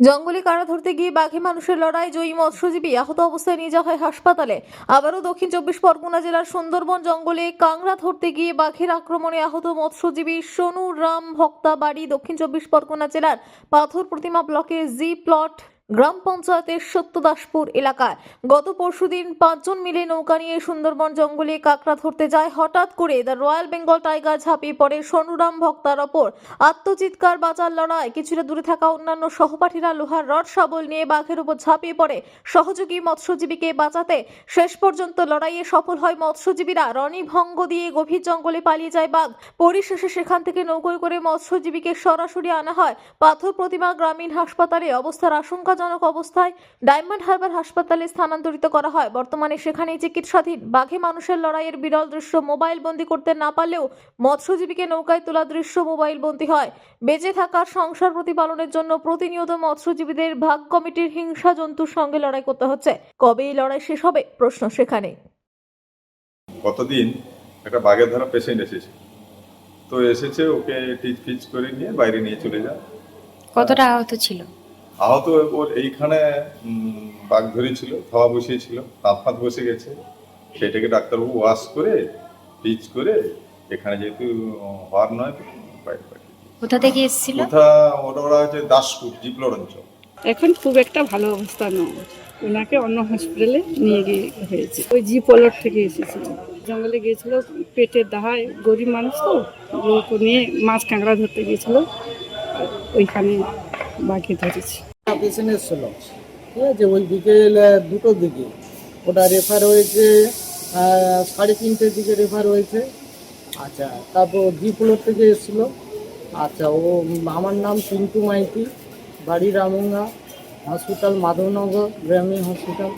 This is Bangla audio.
জঙ্গলে কারা ধরতে গিয়ে বাঘে মানুষের লড়াই, জয়ী মৎস্যজীবী আহত অবস্থায় নিয়ে যাওয়া হয় হাসপাতালে। আবারও দক্ষিণ চব্বিশ পরগনা জেলার সুন্দরবন জঙ্গলে কাংড়া ধরতে গিয়ে বাঘের আক্রমণে আহত মৎস্যজীবী সোনু রাম ভক্তা বাড়ি দক্ষিণ চব্বিশ পরগনা জেলার পাথর প্রতিমা ব্লকের জি প্লট গ্রাম পঞ্চায়েতের সত্যদাসপুর এলাকায়। গত পরশুদিন 5 জন মিলে নৌকা নিয়ে সুন্দরবন জঙ্গলে কাঁকড়া ধরতে যায়। হঠাৎ করে দ্য রয়্যাল বেঙ্গল টাইগার ঝাঁপিয়ে পড়ে সোনুরাম ভক্তার ওপর। আত্মচিৎকার, বাঁচার লড়াই। কিছুটা দূরে থাকা অন্যান্য সহপাঠীরা লোহার রড শাবল নিয়ে বাঘের উপর ঝাঁপিয়ে পড়ে সহযোগী মৎস্যজীবীকে বাঁচাতে। শেষ পর্যন্ত লড়াইয়ে সফল হয় মৎস্যজীবীরা। রণভঙ্গ দিয়ে গভীর জঙ্গলে পালিয়ে যায় বাঘ। পরিশেষে সেখান থেকে নৌকোয় করে মৎস্যজীবীকে সরাসরি আনা হয় পাথর প্রতিমা গ্রামীণ হাসপাতালে। অবস্থার আশঙ্কাজনক অবস্থায় ডায়মন্ড হারবার হাসপাতালে স্থানান্তরিত করা হয়। বর্তমানে সেখানেই চিকিৎসাধীন। বাঘে মানুষের লড়াইয়ের বিরল দৃশ্য মোবাইল বন্দি করতে না পারলেও মৎস্যজীবীকে নৌকায় তোলা দৃশ্য মোবাইল বন্দি হয়। বেঁচে থাকার সংসার প্রতিপালনের জন্য প্রতিনিয়ত মৎস্যজীবীদের ভাগ কমিটির হিংসা জন্তুর সঙ্গে লড়াই করতে হচ্ছে। কবে এই লড়াই শেষ হবে, প্রশ্ন সেখানে। গতদিন একটা বাঘের ধরা পেশেন্ট এসেছে, তো এসেছে, ওকে টিচ ফিচ করে নিয়ে বাইরে নিয়ে চলে যায়। কতটা আহত ছিল? আহত ওর এইখানে বাঘ ধরেছিল, খাওয়া বসিয়েছিল, দাঁত ফাঁত বসে গেছে, সেটাকে ডাক্তারবাবু ওয়াশ করে টিচ করে এখানে যেহেতু হওয়ার নয় বাইরে পাঠিয়ে দিয়েছে। কোথা থেকে এসেছিল? ওরা হচ্ছে দাসপুর জিপলর অঞ্চল। এখন খুব একটা ভালো অবস্থা নয়, ওনাকে অন্য হসপিটালে নিয়ে গিয়ে হয়েছে। ওই জি পলট থেকে এসেছিল, জঙ্গলে গিয়েছিল, পেটের দাহায়, গরিব মানুষ তো, লোক নিয়ে মাছ কাঁকড়া ধরতে গিয়েছিল, আর ওইখানে বাঘে ধরেছে। পেশেন্ট এসেছিল, ঠিক আছে, ওই বিকেল 2টোর দিকে। ওটা রেফার হয়েছে 3:30টার দিকে রেফার হয়েছে। আচ্ছা, তারপর জি ফ্লোর থেকে এসেছিলো। আচ্ছা, ও আমার নাম পিন্টু মাইতি, বাড়ি রামুঙ্গা, হসপিটাল মাধবনগর গ্রামীণ হসপিটাল।